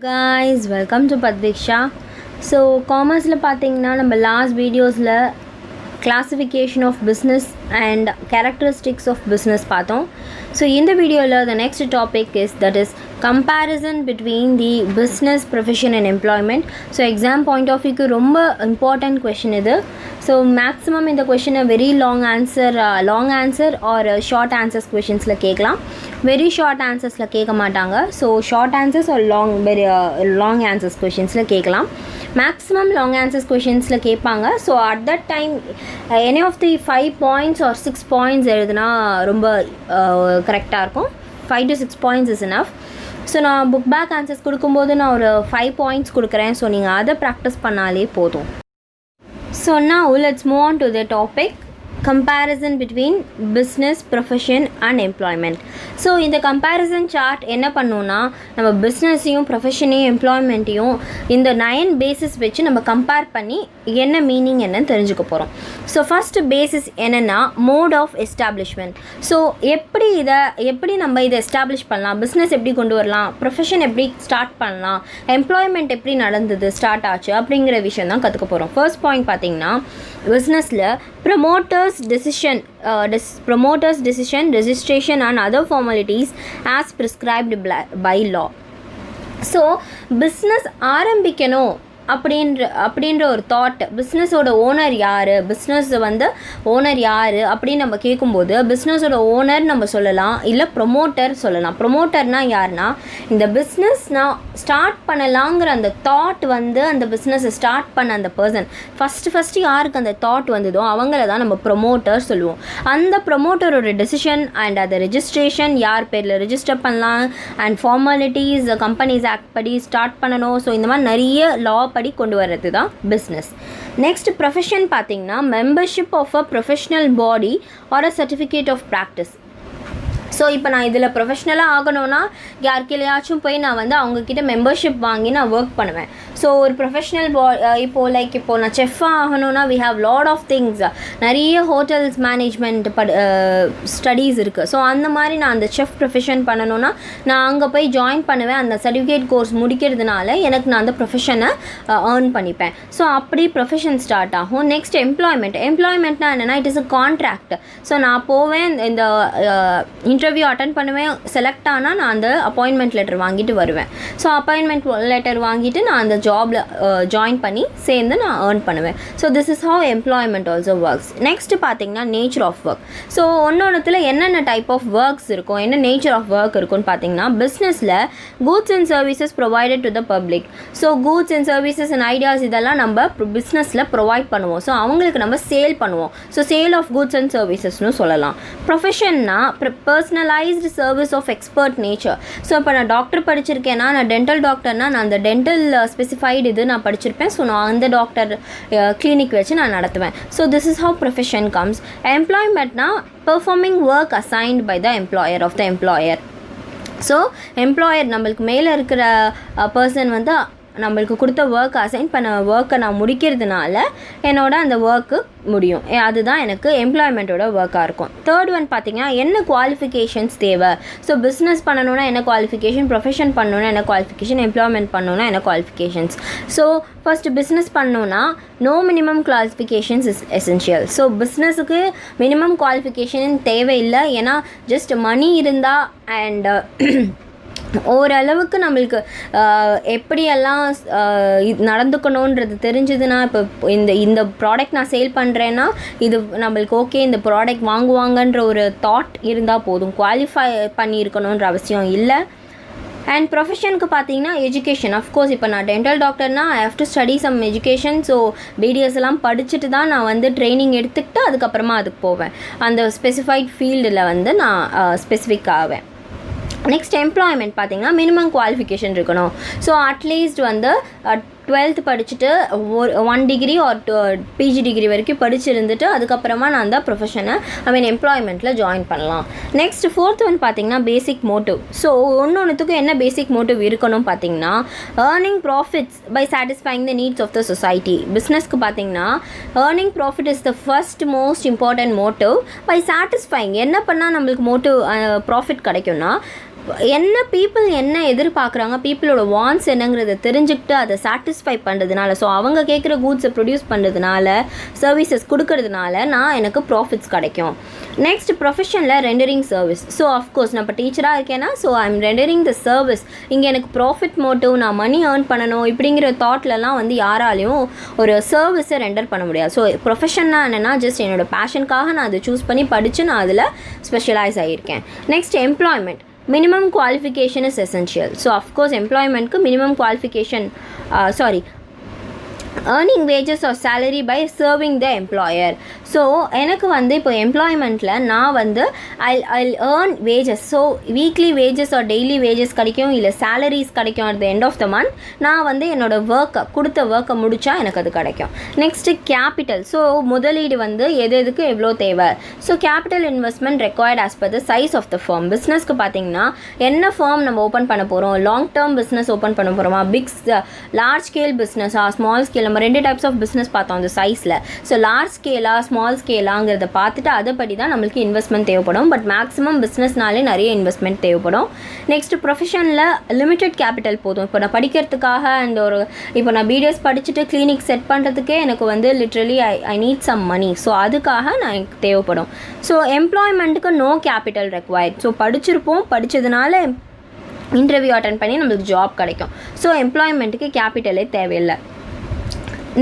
Guys, welcome to Padviksha. So commerce la pathina நம்ம last videosல classification of business and characteristics of business பார்த்தோம். So இந்த வீடியோல the next topic is comparison between the business, profession and employment. So exam point of view ரொம்ப important question இது. So maximum இந்த question very long answer or short answers questionsல கேட்கலாம். Very short answersல கேட்க மாட்டாங்க. So short answers or long answers questionsல கேட்கலாம். Maximum long answers questionsல கேட்பாங்க. So at that time any of the 5 points or 6 points எழுதுனா ரொம்ப கரெக்டாக இருக்கும். 5 to 6 points is enough. So நான் புக் பேக் ஆன்சர்ஸ் கொடுக்கும்போது நான் ஒரு 5 points கொடுக்குறேன். ஸோ நீங்கள் அதை ப்ராக்டிஸ் பண்ணாலே போதும். So now let's move on to the topic comparison between business, profession and employment. So இந்த கம்பேரிசன் சார்ட் என்ன பண்ணுன்னா நம்ம பிஸ்னஸையும் ப்ரொஃபஷனையும் எம்ப்ளாய்மெண்ட்டையும் இந்த 9 பேசிஸ் வச்சு நம்ம கம்பேர் பண்ணி என்ன மீனிங் என்னன்னு தெரிஞ்சுக்க போகிறோம். ஸோ ஃபஸ்ட்டு பேசிஸ் என்னென்னா மோட் ஆஃப் எஸ்டாப்ளிஷ்மெண்ட். ஸோ எப்படி நம்ம இதை எஸ்டாப்ளிஷ் பண்ணலாம், பிஸ்னஸ் எப்படி கொண்டு வரலாம், ப்ரொஃபஷன் எப்படி ஸ்டார்ட் பண்ணலாம், எம்ப்ளாய்மெண்ட் எப்படி நடந்தது ஸ்டார்ட் ஆச்சு அப்படிங்கிற விஷயம் தான் கற்றுக்க போகிறோம். ஃபர்ஸ்ட் பாயிண்ட் பார்த்தீங்கன்னா பிஸ்னஸில் promoters decision registration and other formalities as prescribed by law. So business ஆரம்பிக்கணும் அப்படின்ற ஒரு தாட், பிஸ்னஸோட ஓனர் யார், பிஸ்னஸ் ஓனர் யார் அப்படின்னு நம்ம கேட்கும்போது பிஸ்னஸோட ஓனர் நம்ம சொல்லலாம், இல்லை ப்ரொமோட்டர் சொல்லலாம். ப்ரொமோட்டர்னால் யாருன்னா இந்த பிஸ்னஸ் நான் ஸ்டார்ட் பண்ணலாங்கிற அந்த தாட் அந்த பிஸ்னஸை ஸ்டார்ட் பண்ண அந்த பர்சன் ஃபஸ்ட்டு யாருக்கு அந்த தாட் வந்ததோ அவங்கள தான் நம்ம ப்ரொமோட்டர் சொல்லுவோம். அந்த ப்ரொமோட்டரோட டெசிஷன் அண்ட் அதை ரெஜிஸ்ட்ரேஷன் யார் பேரில் ரெஜிஸ்டர் பண்ணலாம் அண்ட் ஃபார்மாலிட்டிஸ் கம்பெனிஸ் ஆக்ட் படி ஸ்டார்ட் பண்ணணும். ஸோ இந்த மாதிரி நிறைய லா படி கொண்டு வர்றது தான் பிஸ்னஸ். நெக்ஸ்ட் ப்ரொஃபஷன் பார்த்தீங்கன்னா membership of a professional body or a certificate of practice. So இப்போ நான் இதில் ப்ரொஃபஷ்னலாக ஆகணும்னா யாருக்கிலையாச்சும் போய் நான் அவங்கக்கிட்ட மெம்பர்ஷிப் வாங்கி நான் ஒர்க் பண்ணுவேன். ஸோ ஒரு ப்ரொஃபஷ்னல் இப்போது நான் செஃப்பாக ஆகணும்னா we have lot of things, நிறைய ஹோட்டல்ஸ் மேனேஜ்மெண்ட் ஸ்டடீஸ் இருக்குது. ஸோ அந்த மாதிரி நான் அந்த செஃப் ப்ரொஃபஷன் பண்ணணுன்னா நான் அங்கே போய் ஜாயின் பண்ணுவேன். அந்த சர்டிஃபிகேட் கோர்ஸ் முடிக்கிறதுனால எனக்கு நான் அந்த ப்ரொஃபஷனை ஏர்ன் பண்ணிப்பேன். ஸோ அப்படி ப்ரொஃபஷன் ஸ்டார்ட் ஆகும். நெக்ஸ்ட் எம்ப்ளாய்மெண்ட்னா என்னென்னா it is a contract. So நான் போவேன், இந்த இன்டர்வியூ அட்டன் பண்ணுவேன், செலக்ட் ஆனால் நான் அந்த அப்பாயின்மெண்ட் லெட்டர் வாங்கிட்டு வருவேன். ஸோ அப்பாயின்மெண்ட் லெட்டர் வாங்கிட்டு நான் அந்த ஜாபில் ஜாயின் பண்ணி சேர்ந்து நான் ஏர்ன் பண்ணுவேன். So this is have employment also works. Next பார்த்தீங்கன்னா நேச்சர் ஆஃப் ஒர்க். ஸோ ஒன்னொன்றுத்தில் என்னென்ன டைப் ஆஃப் ஒர்க்ஸ் இருக்கும், என்ன நேச்சர் ஆஃப் ஒர்க் இருக்குன்னு பார்த்தீங்கன்னா பிஸ்னஸில் goods and services provided to the public. So goods and services and ideas இதெல்லாம் நம்ம பிஸ்னஸில் ப்ரொவைட் பண்ணுவோம். ஸோ அவங்களுக்கு நம்ம சேல் பண்ணுவோம். So sale of goods and சர்வீசஸ்னு சொல்லலாம். ப்ரொஃபஷன்னா personalised service of expert nature. So இப்போ நான் டாக்டர் படிச்சிருக்கேன்னா, நான் டென்டல் டாக்டர்னா நான் அந்த டென்டல் ஸ்பெசிஃபைடு இது நான் படிச்சிருப்பேன். ஸோ நான் அந்த டாக்டர் கிளினிக் வச்சு நான் நடத்துவேன். So this is how profession comes. எம்ப்ளாய்மெண்ட்னா performing work assigned by the employer of the employer. So employer நம்மளுக்கு மேலே இருக்கிற பர்சன் நம்மளுக்கு கொடுத்த ஒர்க் அசைன் பண்ண ஒர்க்கை நான் முடிக்கிறதுனால என்னோட அந்த ஒர்க்கு முடியும். அதுதான் எனக்கு எம்ப்ளாய்மெண்ட்டோட ஒர்க்காக இருக்கும். தேர்ட் ஒன் பார்த்திங்கன்னா என்ன குவாலிஃபிகேஷன்ஸ் தேவை. ஸோ பிஸ்னஸ் பண்ணணுன்னா என்ன குவாலிஃபிகேஷன், ப்ரொஃபஷன் பண்ணணுன்னா என்ன குவாலிஃபிகேஷன், எம்ப்ளாய்மெண்ட் பண்ணணுன்னா என்ன குவாலிஃபிகேஷன்ஸ். ஸோ ஃபஸ்ட்டு பிஸ்னஸ் பண்ணணுன்னா no minimum qualifications is essential. So பிஸ்னஸுக்கு மினிமம் குவாலிஃபிகேஷன் தேவையில்லை. ஏன்னா ஜஸ்ட் மணி இருந்தால் அண்ட் ஓரளவுக்கு நம்மளுக்கு எப்படியெல்லாம் நடந்துக்கணுன்றது தெரிஞ்சதுன்னா, இப்போ இந்த ப்ராடக்ட் நான் சேல் பண்ணுறேன்னா இது நம்மளுக்கு ஓகே, இந்த ப்ராடக்ட் வாங்குவாங்கன்ற ஒரு தாட் இருந்தால் போதும். குவாலிஃபை பண்ணியிருக்கணுன்ற அவசியம் இல்லை. அண்ட் ப்ரொஃபஷனுக்கு பார்த்தீங்கன்னா எஜுகேஷன். அஃப்கோர்ஸ் இப்போ நான் டென்டல் டாக்டர்னா I have to study some education. So BDS எல்லாம் படிச்சுட்டு தான் நான் ட்ரைனிங் எடுத்துக்கிட்டு அதுக்கப்புறமா அதுக்கு போவேன். அந்த ஸ்பெசிஃபைட் ஃபீல்டில் நான் ஸ்பெசிஃபிக் ஆவேன். நெக்ஸ்ட் எம்ப்ளாய்மெண்ட் பார்த்தீங்கன்னா மினிமம் குவாலிஃபிகேஷன் இருக்கணும். ஸோ அட்லீஸ்ட் 12th படிச்சுட்டு 1 டிகிரி ஆர் பிஜி டிகிரி வரைக்கும் படிச்சுருந்துட்டு அதுக்கப்புறமா நான் அந்த ப்ரொஃபஷனை எம்ப்ளாய்மெண்ட்டில் ஜாயின் பண்ணலாம். நெக்ஸ்ட் ஃபோர்த் ஒன் பார்த்தீங்கன்னா பேசிக் மோட்டிவ். ஸோ ஒன்றுத்துக்கும் என்ன பேசிக் மோட்டிவ் இருக்கணும் பார்த்தீங்கன்னா earning profits by satisfying the needs of the society. பிஸ்னஸ்க்கு பார்த்தீங்கன்னா earning profit is the first most important motive. By satisfying என்ன பண்ணால் நம்மளுக்கு மோட்டிவ் ப்ராஃபிட் கிடைக்கும்னா என்ன பீப்புள் என்ன எதிர்பார்க்குறாங்க, பீப்புளோட வாண்ட்ஸ் என்னங்கிறத தெரிஞ்சுக்கிட்டு அதை சாட்டிஸ்ஃபை பண்ணுறதுனால, ஸோ அவங்க கேட்குற கூட்ஸை ப்ரொடியூஸ் பண்ணுறதுனால, சர்வீசஸ் கொடுக்கறதுனால எனக்கு ப்ராஃபிட்ஸ் கிடைக்கும். நெக்ஸ்ட் ப்ரொஃபஷனில் ரெண்டரிங் சர்வீஸ். ஸோ அஃப்கோர்ஸ் நான் இப்போ டீச்சராக இருக்கேன்னா, so I am rendering the service. இங்கே எனக்கு ப்ராஃபிட் மோட்டிவ், நான் மணி ஏர்ன் பண்ணணும் இப்படிங்கிற தாட்லலாம் யாராலையும் ஒரு சர்வீஸை ரெண்டர் பண்ண முடியாது. ஸோ ப்ரொஃபஷன்னா என்னென்னா ஜஸ்ட் என்னோடய பேஷனுக்காக நான் அதை சூஸ் பண்ணி படித்து நான் அதில் ஸ்பெஷலைஸ் ஆகியிருக்கேன். Next employment. minimum qualification is essential. So of course employment ku minimum qualification earning wages or salary by serving the employer. So எனக்கு இப்போ எம்ப்ளாய்மெண்ட்டில் நான் I'll earn wages. So weekly wages or daily wages கிடைக்கும், இல்லை salaries கிடைக்கும். At the end of the month நான் என்னோடய கொடுத்த ஒர்க்கை முடித்தா எனக்கு அது கிடைக்கும். Next capital. ஸோ முதலீடு எதுக்கு எவ்வளோ தேவை. So capital investment required as per the size of the firm. பிஸ்னஸ்க்கு பார்த்தீங்கன்னா என்ன ஃபார்ம் நம்ம ஓப்பன் பண்ண போகிறோம், லாங் டேர்ம் பிஸ்னஸ் ஓப்பன் பண்ண போகிறோமா, லார்ஜ் ஸ்கேல் பிஸ்னஸா, ஸ்மால் ஸ்கேல். நம்ம 2 டைப்ஸ் ஆஃப் பிஸ்னஸ் பார்த்தோம் அந்த சைஸில். ஸோ லார்ஜ் ஸ்கேலா ஸ்மால் ஸ்கேலாங்கிறத பார்த்துட்டு அதைப்படி தான் நம்மளுக்கு இன்வெஸ்ட்மெண்ட் தேவைப்படும். பட் மேக்ஸிமம் பிஸ்னஸ்னாலே நிறைய இன்வெஸ்ட்மெண்ட் தேவைப்படும். நெக்ஸ்ட் ப்ரொஃபஷனில் லிமிட்டட் கேபிட்டல் போதும். இப்போ நான் படிக்கிறதுக்காக இப்போ நான் பிடிஎஸ் படிச்சுட்டு கிளினிக் செட் பண்ணுறதுக்கே எனக்கு literally I need some money. So அதுக்காக நான் எனக்கு தேவைப்படும். ஸோ எம்ப்ளாய்மெண்ட்டுக்கு நோ கேபிட்டல் ரெக்வயர்ட். ஸோ படித்ததுனால இன்டர்வியூ அட்டன் பண்ணி நம்மளுக்கு ஜாப் கிடைக்கும். ஸோ எம்ப்ளாய்மெண்ட்டுக்கு கேபிட்டலே தேவையில்லை.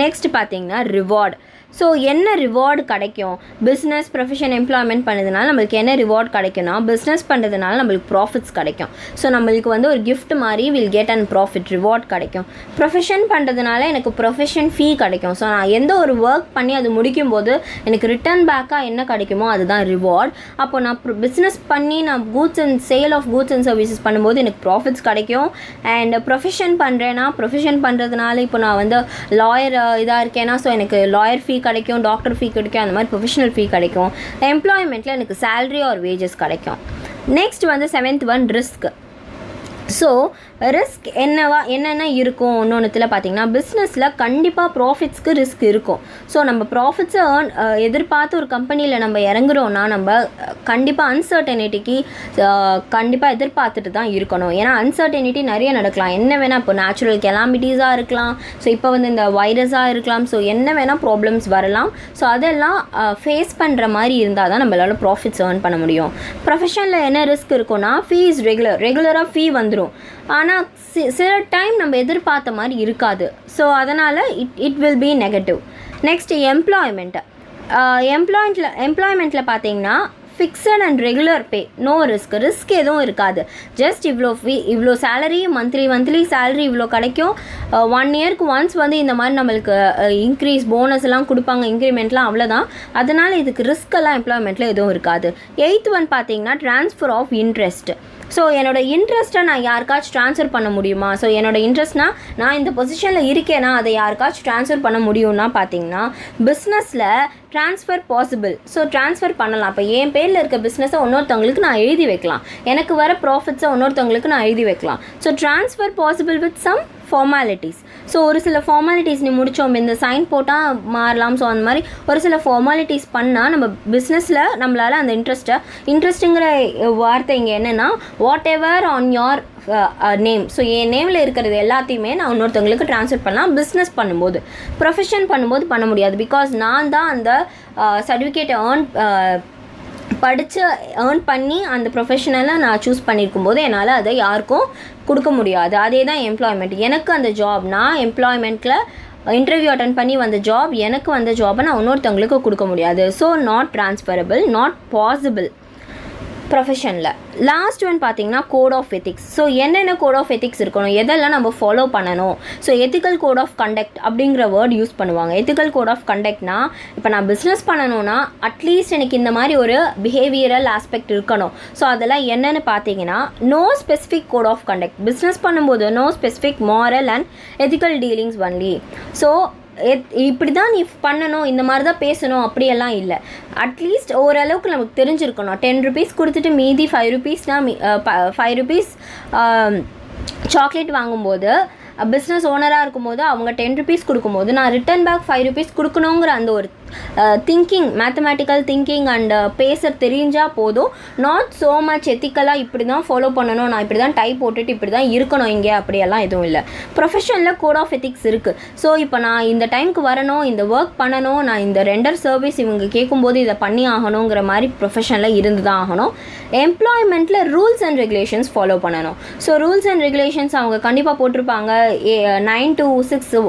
நெக்ஸ்ட் பார்த்தீங்கன்னா ரிவார்டு. ஸோ என்ன ரிவார்டு கிடைக்கும், பிஸ்னஸ் ப்ரொஃபஷன் எம்ப்ளாய்மெண்ட் பண்ணதுனால நம்மளுக்கு என்ன ரிவார்ட் கிடைக்கும்னா, பிஸ்னஸ் பண்ணுறதுனால நம்மளுக்கு ப்ராஃபிட்ஸ் கிடைக்கும். ஸோ நம்மளுக்கு ஒரு கிஃப்ட் மாதிரி will get and profit reward கிடைக்கும். ப்ரொஃபஷன் பண்ணுறதுனால எனக்கு ப்ரொஃபஷன் ஃபீ கிடைக்கும். ஸோ நான் எந்த ஒரு ஒர்க் பண்ணி அது முடிக்கும் போது எனக்கு ரிட்டர்ன் பேக்காக என்ன கிடைக்குமோ அதுதான் ரிவார்ட். அப்போ நான் பிஸ்னஸ் பண்ணி நான் sale of goods and services பண்ணும்போது எனக்கு ப்ராஃபிட்ஸ் கிடைக்கும். அண்ட் ப்ரொஃபஷன் பண்ணுறேன்னா, ப்ரொஃபஷன் பண்ணுறதுனால இப்போ நான் லாயர் இதாக இருக்கேன்னா, ஸோ எனக்கு லாயர் ஃபீ கிடைக்கும், டாக்டர் ஃபீ கிடைக்கும், அந்த மாதிரி ப்ரொஃபஷனல் ஃபீ கிடைக்கும். எம்ப்ளாய்மெண்ட்டில் எனக்கு சேலரி ஆர் வேஜஸ் கிடைக்கும். Next 7th one risk. So risk என்னென்ன இருக்கும் ஒன்றொன்றுத்தில் பார்த்தீங்கன்னா, பிஸ்னஸில் கண்டிப்பாக ப்ராஃபிட்ஸ்க்கு ரிஸ்க் இருக்கும். ஸோ நம்ம ப்ராஃபிட்ஸை எதிர்பார்த்து ஒரு கம்பெனியில் நம்ம இறங்குறோன்னா நம்ம கண்டிப்பாக அன்சர்டனிட்டிக்கு கண்டிப்பாக எதிர்பார்த்துட்டு தான் இருக்கணும். ஏன்னா அன்சர்டனிட்டி நிறைய நடக்கலாம். என்ன வேணால் இப்போ நேச்சுரல் கெலாமிட்டிஸாக இருக்கலாம், ஸோ இப்போ இந்த வைரஸாக இருக்கலாம், ஸோ என்ன வேணால் ப்ராப்ளம்ஸ் வரலாம். ஸோ அதெல்லாம் ஃபேஸ் பண்ணுற மாதிரி இருந்தால் தான் நம்மளால் ப்ராஃபிட்ஸ் ஏர்ன் பண்ண முடியும். ப்ரொஃபஷனில் என்ன ரிஸ்க் இருக்குன்னா, ஃபீஸ் ரெகுலராக ஃபீ வந்துடும். ஆனால் சில டைம் நம்ம எதிர்பார்த்த மாதிரி இருக்காது. ஸோ அதனால் it will be negative. Next எம்ப்ளாய்மெண்ட்டில் பார்த்தீங்கன்னா fixed and regular pay, no risk எதுவும் இருக்காது. ஜஸ்ட் இவ்வளோ சேலரி, மந்த்லி சேலரி இவ்வளோ கிடைக்கும். 1 இயருக்கு ஒன்ஸ் இந்த மாதிரி நம்மளுக்கு இன்க்ரீஸ் போனஸ் எல்லாம் கொடுப்பாங்க, இன்க்ரிமெண்ட்லாம், அவ்வளோதான். அதனால் இதுக்கு ரிஸ்க்கெல்லாம் எம்ப்ளாய்மெண்ட்டில் எதுவும் இருக்காது. 8th ஒன் பார்த்தீங்கன்னா ட்ரான்ஸ்ஃபர் ஆஃப் இன்ட்ரெஸ்ட். ஸோ என்னோடய இன்ட்ரெஸ்ட்டை நான் யாருக்காச்சும் ட்ரான்ஸ்ஃபர் பண்ண முடியுமா? ஸோ என்னோடய இன்ட்ரெஸ்ட்னால் நான் இந்த பொசிஷனில் இருக்கேன்னா அதை யாருக்காச்சும் ட்ரான்ஸ்ஃபர் பண்ண முடியும்னா பார்த்தீங்கன்னா பிஸ்னஸில் ட்ரான்ஸ்ஃபர் பாசிபிள். ஸோ ட்ரான்ஸ்ஃபர் பண்ணலாம். இப்போ என் பேரில் இருக்க பிஸ்னஸை இன்னொருத்தவங்களுக்கு நான் எழுதி வைக்கலாம், எனக்கு வர ப்ராஃபிட்ஸை இன்னொருத்தவங்களுக்கு நான் எழுதி வைக்கலாம். So transfer possible with some formalities. So ஒரு சில ஃபார்மாலிட்டிஸ் நீ முடித்தோம், இந்த சைன் போட்டால் மாறலாம். ஸோ அந்த மாதிரி ஒரு சில ஃபார்மாலிட்டிஸ் பண்ணால் நம்ம பிஸ்னஸில் நம்மளால் அந்த இன்ட்ரெஸ்ட்டுங்கிற வார்த்தை இங்கே என்னென்னா, whatever on your name. So என் நேமில் இருக்கிறது எல்லாத்தையுமே நான் இன்னொருத்தவங்களுக்கு ட்ரான்ஸ்ஃபர் பண்ணலாம். பிஸ்னஸ் பண்ணும்போது, ப்ரொஃபஷன் பண்ணும்போது பண்ண முடியாது. பிகாஸ் நான் தான் அந்த சர்டிஃபிகேட்டை படித்து ஏர்ன் பண்ணி அந்த ப்ரொஃபஷனலாக நான் சூஸ் பண்ணியிருக்கும் போது என்னால் அதை யாருக்கும் கொடுக்க முடியாது. அதே தான் எம்ப்ளாய்மெண்ட். எனக்கு அந்த ஜாப், நான் எம்ப்ளாய்மெண்ட்டில் இன்டர்வியூ அட்டன் பண்ணி வந்த ஜாப், எனக்கு வந்த ஜாபை நான் இன்னொருத்தவங்களுக்கு கொடுக்க முடியாது. So not transferable, not possible ப்ரொஃபஷனில். லாஸ்ட் ஒன் பார்த்தீங்கன்னா கோட் ஆஃப் எத்திக்ஸ். ஸோ என்னென்ன கோட் ஆஃப் எத்திக்ஸ் இருக்கணும், எதெல்லாம் நம்ம ஃபாலோ பண்ணணும். So ethical code of conduct அப்படிங்கிற வேர்ட் யூஸ் பண்ணுவாங்க. எத்திக்கல் கோட் ஆஃப் கண்டக்ட்னா, இப்போ நான் பிஸ்னஸ் பண்ணணும்னா அட்லீஸ்ட் எனக்கு இந்த மாதிரி ஒரு பிஹேவியரல் ஆஸ்பெக்ட் இருக்கணும். ஸோ அதெல்லாம் என்னென்னு பார்த்தீங்கன்னா, no specific code of conduct. Business பண்ணும்போது no specific moral and ethical dealings only. So இப்படி தான் நீ பண்ணணும், இந்த மாதிரி தான் பேசணும் அப்படியெல்லாம் இல்லை. அட்லீஸ்ட் ஓரளவுக்கு நமக்கு தெரிஞ்சிருக்கணும். 10 rupees கொடுத்துட்டு மீதி 5 rupeesனால் 5 rupees சாக்லேட் வாங்கும்போது பிஸ்னஸ் ஓனராக இருக்கும்போது அவங்க 10 rupees கொடுக்கும்போது நான் ரிட்டன் பேக் 5 rupees கொடுக்கணுங்கிற அந்த ஒரு திங்கிங் மேத்தமேட்டிக்கல் திங்கிங் அண்ட் பேச தெரிஞ்சால் போதும். நாட் ஸோ மச் எத்திக்கலாக இப்படி தான் ஃபாலோ பண்ணணும், நான் இப்படி தான் டைப் போட்டுட்டு இப்படி தான் இருக்கணும் இங்கே, அப்படியெல்லாம் எதுவும் இல்லை. ப்ரொஃபஷனில் கோட் ஆஃப் எத்திக்ஸ் இருக்குது. ஸோ இப்போ நான் இந்த டைமுக்கு வரணும், இந்த ஒர்க் பண்ணணும், நான் இந்த ரெண்டர் சர்வீஸ் இவங்க கேட்கும்போது இதை பண்ணி ஆகணுங்கிற மாதிரி ப்ரொஃபஷனில் இருந்து தான் ஆகணும். எம்ப்ளாய்மெண்ட்டில் ரூல்ஸ் அண்ட் ரெகுலேஷன்ஸ் ஃபாலோ பண்ணணும். ஸோ ரூல்ஸ் அண்ட் ரெகுலேஷன்ஸ் அவங்க கண்டிப்பாக போட்டிருப்பாங்க. 9 to 6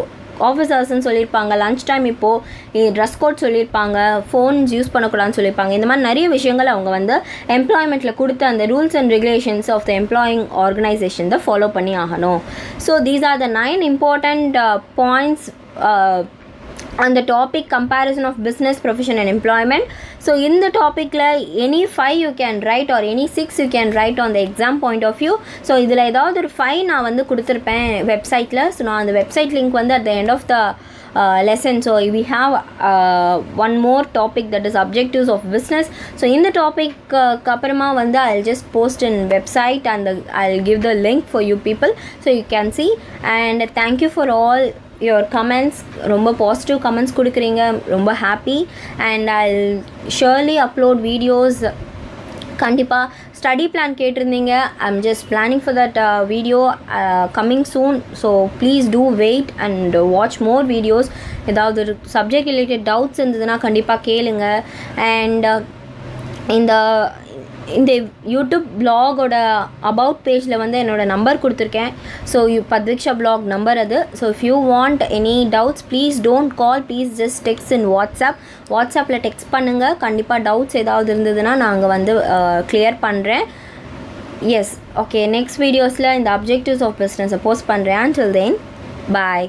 ஆஃபீஸர்ஸ்ன்னு சொல்லியிருப்பாங்க. லன்ச் டைம் இப்போது ட்ரெஸ் கோட் சொல்லியிருப்பாங்க. ஃபோன்ஸ் யூஸ் பண்ணக்கூடாதுன்னு சொல்லியிருப்பாங்க. இந்த மாதிரி நிறைய விஷயங்கள் அவங்க வந்து எம்ப்ளாய்மெண்ட்டில் கொடுத்த அந்த rules and regulations of the employing organisation தான் ஃபாலோ பண்ணி ஆகணும். So these are the 9 important points on the topic comparison of business, profession and employment. So in the topic la any 5 you can write or any 6 you can write on the exam point of view. So idhula edavadhu or 5 na vandu kuduthirpen website la. So na and website link vandu at the end of the lesson. So we have one more topic, that is objectives of business. So in the topic kaparama vandu I'll just post in website and I'll give the link for you people so you can see. And thank you for all your comments. ரொம்ப positive comments கொடுக்குறீங்க, ரொம்ப happy. And I'll surely upload videos. கண்டிப்பாக study plan கேட்டிருந்தீங்க. I'm just planning for that video coming soon. So please do wait and watch more videos. ஏதாவது ஒரு subject related doubts இருந்ததுன்னா கண்டிப்பாக கேளுங்க. அண்ட் இந்த யூடியூப் பிளாகோட அபவுட் பேஜில் வந்து என்னோடய நம்பர் கொடுத்துருக்கேன். ஸோ பத்விக்ஷா பிளாக் நம்பர் அது. So if you want any doubts please don't call, please just text in வாட்ஸ்அப்பில் டெக்ஸ்ட் பண்ணுங்கள். கண்டிப்பாக டவுட்ஸ் ஏதாவது இருந்ததுன்னா நாங்கள் வந்து கிளியர் பண்ணுறேன். S, okay. நெக்ஸ்ட் வீடியோஸில் இந்த அப்ஜெக்டிவ்ஸ் ஆஃப் பிஸ்னஸை போஸ்ட் பண்ணுறேன். Until then, bye.